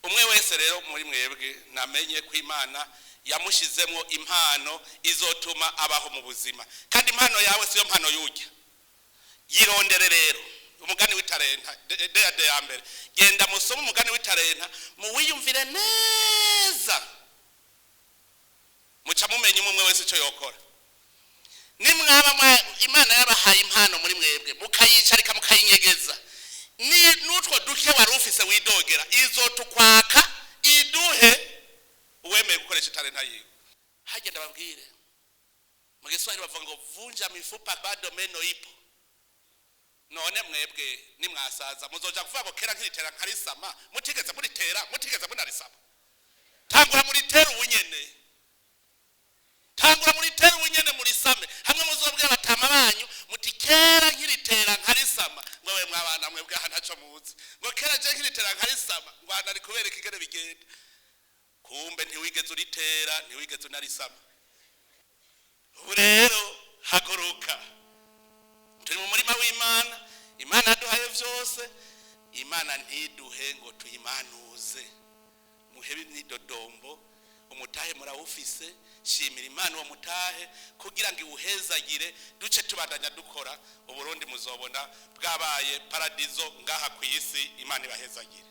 umwe wese rero muri mwebwe namenye ko Imana yamushizemo impano izotuma abaho mu buzima, kandi impano yawe siyo mpano yujya. Yirondere rero umugani w'itarenta de ya mbere, genda musome umugani w'itarenta muwiyumvire neza, muca mumenye umwe wese icyo yokora. Nimwaba Imana yabahaye impano muri mwebwe mukayicarika mukayinyegeza, ni nutwo duke wari ufise widogera, izotukwaka iduhe uwemeye gukoresha talenta yiwe. Hagenda babwire mu Giswahili bavuga ngo vunja mifupa bado meno ipo. None mwebwe nimwasaza muzoja kuvuga ngo kera nk'itera nkarisama, mutigeze munarisama. Tangura muritera ubunyene, tangura muritera ubunyene murisame, hamwe muzobwira batama banyu muti kera nk'itera nkarisama, ngo we mwabana mwebwe hanaco muzi, ngo kera je nk'itera nkarisama, ngo hana ari kubereka ingene bigenda. Kumbe ntiwigeze uritera, ntiwigeze unarisama. Ubu rero haguruka, turi mu murima w'Imana. Imana yaduhaye vyose, Imana ntiduhe ngo tuyimanuze. Muhebe nidodombo, umutahe murawufise, shimira Imana uwo mutahe kugira ngo iwuhezagire, duce tubandanya dukora, Uburundi muzobona bwabaye paradizo ngaha ku isi. Imana ibahezagire.